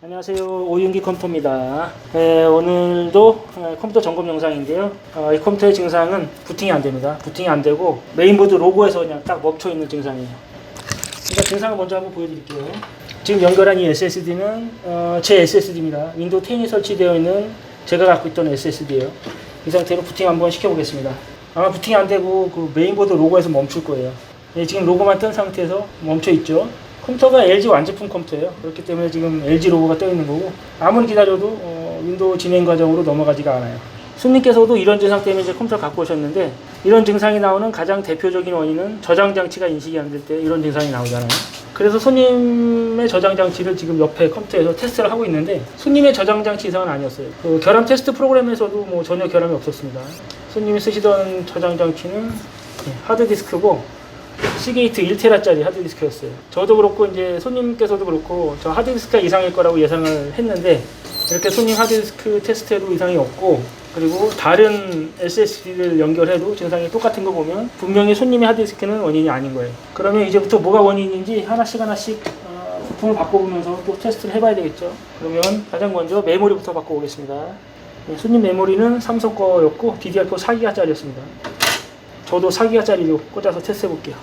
안녕하세요, 오윤기 컴퓨터입니다. 오늘도 컴퓨터 점검 영상인데요. 이 컴퓨터의 증상은 부팅이 안 됩니다. 부팅이 안 되고 메인보드 로고에서 그냥 딱 멈춰 있는 증상이에요. 일단 증상을 먼저 한번 보여드릴게요. 지금 연결한 이 SSD는 제 SSD입니다. 윈도우 10이 설치되어 있는 제가 갖고 있던 SSD예요. 이 상태로 부팅 한번 시켜보겠습니다. 아마 부팅이 안 되고 그 메인보드 로고에서 멈출 거예요. 지금 로고만 뜬 상태에서 멈춰 있죠. 컴퓨터가 LG 완제품 컴퓨터예요. 그렇기 때문에 지금 LG 로고가 떠 있는 거고, 아무리 기다려도 윈도우 진행 과정으로 넘어가지가 않아요. 손님께서도 이런 증상 때문에 이제 컴퓨터를 갖고 오셨는데, 이런 증상이 나오는 가장 대표적인 원인은 저장 장치가 인식이 안 될 때 이런 증상이 나오잖아요. 그래서 손님의 저장 장치를 지금 옆에 컴퓨터에서 테스트를 하고 있는데, 손님의 저장 장치 이상은 아니었어요. 그 결함 테스트 프로그램에서도 뭐 전혀 결함이 없었습니다. 손님이 쓰시던 저장 장치는 하드디스크고 시게이트 1테라짜리 하드디스크였어요. 저도 그렇고 이제 손님께서도 그렇고 저 하드디스크가 이상일 거라고 예상을 했는데, 이렇게 손님 하드디스크 테스트해도 이상이 없고, 그리고 다른 SSD를 연결해도 증상이 똑같은 거 보면 분명히 손님의 하드디스크는 원인이 아닌 거예요. 그러면 이제부터 뭐가 원인인지 하나씩 부품을 바꿔보면서 또 테스트를 해봐야 되겠죠. 그러면 가장 먼저 메모리부터 바꿔보겠습니다. 손님 메모리는 삼성 거였고 DDR4 4기가짜리였습니다. 저도 4기가짜리로 꽂아서 테스트 해볼게요.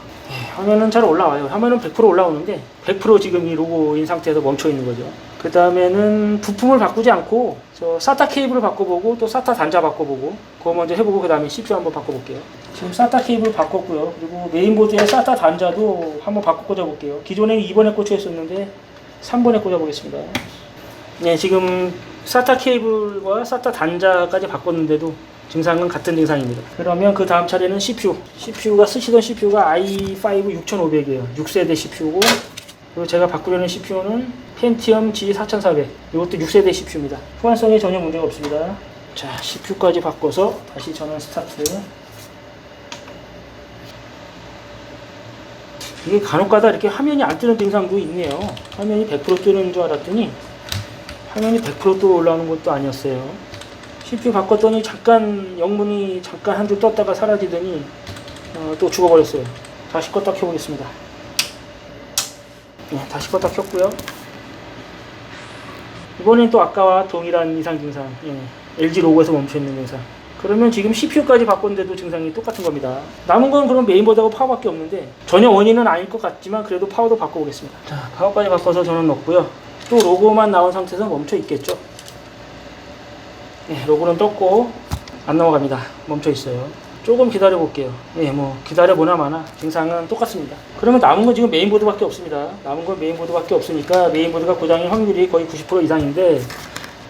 화면은 잘 올라와요. 화면은 100% 올라오는데 100% 지금 이 로고인 상태에서 멈춰 있는 거죠. 그 다음에는 부품을 바꾸지 않고 저 SATA 케이블을 바꿔보고 또 SATA 단자 바꿔보고, 그거 먼저 해보고 그 다음에 CPU 한번 바꿔볼게요. 지금 SATA 케이블 바꿨고요. 그리고 메인보드에 SATA 단자도 한번 바꿔 꽂아볼게요. 기존에는 2번에 꽂혀 있었는데 3번에 꽂아보겠습니다. 네, 지금 SATA 케이블과 SATA 단자까지 바꿨는데도 증상은 같은 증상입니다. 그러면 그 다음 차례는 CPU가 쓰시던 CPU가 i5 6500이에요. 6세대 CPU고, 그리고 제가 바꾸려는 CPU는 펜티엄 G4400. 이것도 6세대 CPU입니다. 호환성에 전혀 문제가 없습니다. 자, CPU까지 바꿔서 다시 전원 스타트. 이게 간혹가다 이렇게 화면이 안 뜨는 증상도 있네요. 화면이 100% 뜨는 줄 알았더니 화면이 100% 또 올라오는 것도 아니었어요. CPU 바꿨더니 잠깐 영문이 잠깐 한 줄 떴다가 사라지더니 또 죽어버렸어요. 다시 껐다 켜보겠습니다. 네, 다시 껐다 켰고요. 이번엔 또 아까와 동일한 이상 증상, LG 로고에서 멈춰있는 증상. 그러면 지금 CPU까지 바꿨는데도 증상이 똑같은 겁니다. 남은 건 그럼 메인보드하고 파워밖에 없는데, 전혀 원인은 아닐 것 같지만 그래도 파워도 바꿔보겠습니다. 자, 파워까지 바꿔서 전원 넣고요. 또 로고만 나온 상태에서 멈춰 있겠죠. 네, 로고는 떴고 안 넘어갑니다. 멈춰 있어요. 조금 기다려 볼게요. 뭐 기다려 보나 마나 증상은 똑같습니다. 그러면 남은 건 지금 메인보드밖에 없습니다. 남은 건 메인보드밖에 없으니까 메인보드가 고장일 확률이 거의 90% 이상인데,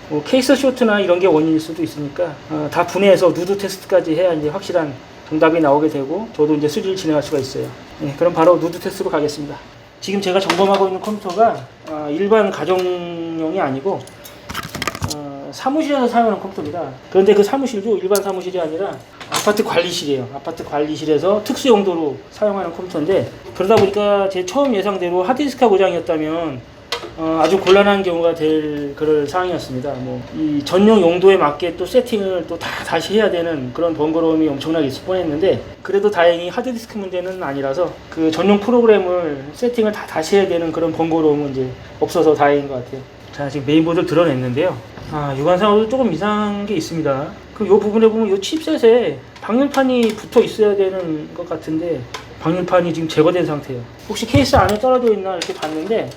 뭐 케이스 쇼트나 이런 게 원인일 수도 있으니까 다 분해해서 누드 테스트까지 해야 이제 확실한 정답이 나오게 되고, 저도 이제 수리를 진행할 수가 있어요. 그럼 바로 누드 테스트로 가겠습니다. 지금 제가 점검하고 있는 컴퓨터가 일반 가정용이 아니고 사무실에서 사용하는 컴퓨터입니다. 그런데 그 사무실도 일반 사무실이 아니라 아파트 관리실이에요. 아파트 관리실에서 특수 용도로 사용하는 컴퓨터인데, 그러다 보니까 제 처음 예상대로 하드디스크가 고장이었다면 아주 곤란한 경우가 될 그럴 상황이었습니다. 이 전용 용도에 맞게 또 세팅을 또 다시 해야 되는 그런 번거로움이 엄청나게 있을 뻔했는데, 그래도 다행히 하드디스크 문제는 아니라서 그 전용 프로그램을 세팅을 다시 해야 되는 그런 번거로움은 이제 없어서 다행인 것 같아요. 자, 지금 메인보드를 드러냈는데요. 육안상으로 조금 이상한 게 있습니다. 이 부분에 보면 이 칩셋에 방열판이 붙어 있어야 되는 것 같은데, 방열판이 지금 제거된 상태예요. 혹시 케이스 안에 떨어져 있나 이렇게 봤는데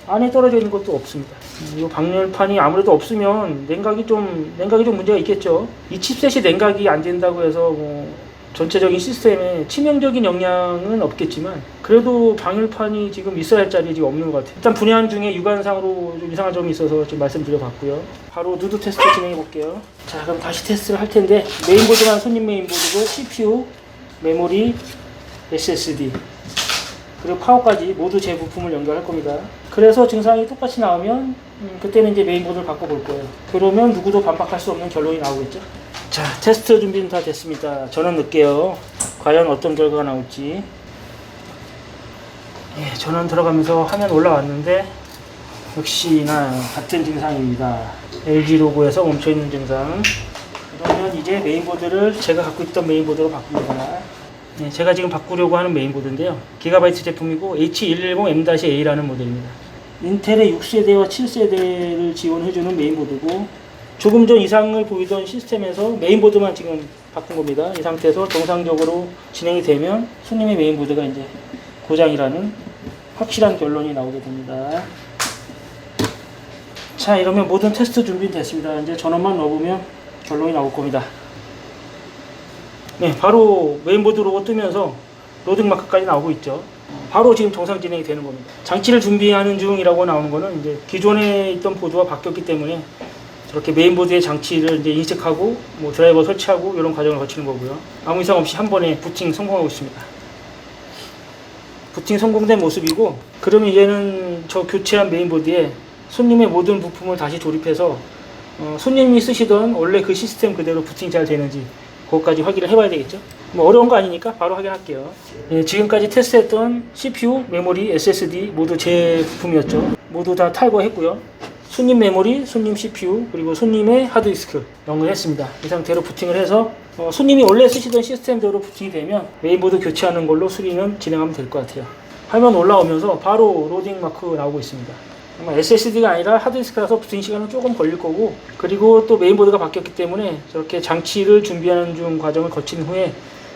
안에 떨어져 있는 것도 없습니다. 이 방열판이 아무래도 없으면 냉각이 좀 문제가 있겠죠. 이 칩셋이 냉각이 안 된다고 해서 전체적인 시스템에 치명적인 영향은 없겠지만, 그래도 방열판이 지금 있어야 할 자리에 지금 없는 것 같아요. 일단 분해한 중에 육안상으로 좀 이상한 점이 있어서 좀 말씀드려봤고요. 바로 누드 테스트 진행해 볼게요. 자, 그럼 다시 테스트를 할 텐데, 메인보드는 손님 메인보드고 CPU, 메모리, SSD, 그리고 파워까지 모두 제 부품을 연결할 겁니다. 그래서 증상이 똑같이 나오면 그때는 이제 메인보드를 바꿔볼 거예요. 그러면 누구도 반박할 수 없는 결론이 나오겠죠. 자, 테스트 준비는 다 됐습니다. 전원 넣을게요. 과연 어떤 결과가 나올지. 전원 들어가면서 화면 올라왔는데 역시나 같은 증상입니다. LG 로고에서 멈춰있는 증상. 그러면 이제 메인보드를 제가 갖고 있던 메인보드로 바꿉니다. 제가 지금 바꾸려고 하는 메인보드인데요. 기가바이트 제품이고 H110M-A라는 모델입니다. 인텔의 6세대와 7세대를 지원해주는 메인보드고, 조금 전 이상을 보이던 시스템에서 메인보드만 지금 바꾼 겁니다. 이 상태에서 정상적으로 진행이 되면 손님의 메인보드가 이제 고장이라는 확실한 결론이 나오게 됩니다. 자, 이러면 모든 테스트 준비는 됐습니다. 이제 전원만 넣어보면 결론이 나올 겁니다. 네, 바로 메인보드 로고 뜨면서 로딩 마크까지 나오고 있죠. 바로 지금 정상 진행이 되는 겁니다. 장치를 준비하는 중이라고 나오는 거는 이제 기존에 있던 보드와 바뀌었기 때문에 저렇게 메인보드의 장치를 이제 인식하고 뭐 드라이버 설치하고 이런 과정을 거치는 거고요. 아무 이상 없이 한 번에 부팅 성공하고 있습니다. 부팅 성공된 모습이고, 그러면 이제는 저 교체한 메인보드에 손님의 모든 부품을 다시 조립해서 손님이 쓰시던 원래 그 시스템 그대로 부팅이 잘 되는지 그것까지 확인을 해봐야 되겠죠. 뭐 어려운 거 아니니까 바로 확인할게요. 예, 지금까지 테스트했던 CPU, 메모리, SSD 모두 제 부품이었죠. 모두 다 탈거했고요. 손님 메모리, 손님 CPU, 그리고 손님의 하드디스크 연결했습니다. 이 상태로 부팅을 해서 손님이 원래 쓰시던 시스템대로 부팅이 되면 메인보드 교체하는 걸로 수리는 진행하면 될 것 같아요. 화면 올라오면서 바로 로딩 마크 나오고 있습니다. 아마 SSD가 아니라 하드디스크라서 부팅 시간은 조금 걸릴 거고, 그리고 또 메인보드가 바뀌었기 때문에 저렇게 장치를 준비하는 중 과정을 거친 후에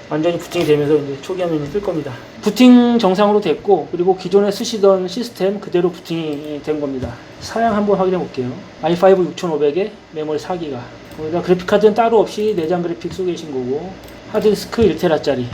완전히 부팅이 되면서 이제 초기 화면이 뜰 겁니다. 부팅 정상으로 됐고, 그리고 기존에 쓰시던 시스템 그대로 부팅이 된 겁니다. 사양 한번 확인해 볼게요. i5 6500에 메모리 4기가, 거기다 그래픽카드는 따로 없이 내장 그래픽 쏘고 계신 거고, 하드디스크 1테라짜리,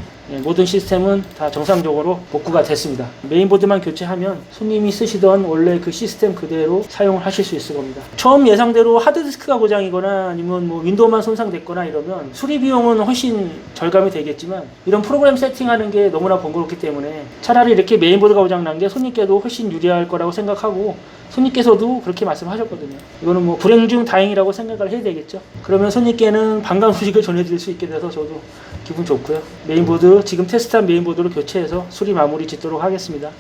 모든 시스템은 다 정상적으로 복구가 됐습니다. 메인보드만 교체하면 손님이 쓰시던 원래 그 시스템 그대로 사용을 하실 수 있을 겁니다. 처음 예상대로 하드디스크가 고장이거나 아니면 뭐 윈도우만 손상됐거나 이러면 수리 비용은 훨씬 절감이 되겠지만, 이런 프로그램 세팅하는 게 너무나 번거롭기 때문에 차라리 이렇게 메인보드가 고장난 게 손님께도 훨씬 유리할 거라고 생각하고, 손님께서도 그렇게 말씀하셨거든요. 이거는 뭐 불행 중 다행이라고 생각을 해야 되겠죠. 그러면 손님께는 반가운 소식을 전해드릴 수 있게 돼서 저도 기분 좋고요. 메인보드, 지금 테스트한 메인보드로 교체해서 수리 마무리 짓도록 하겠습니다.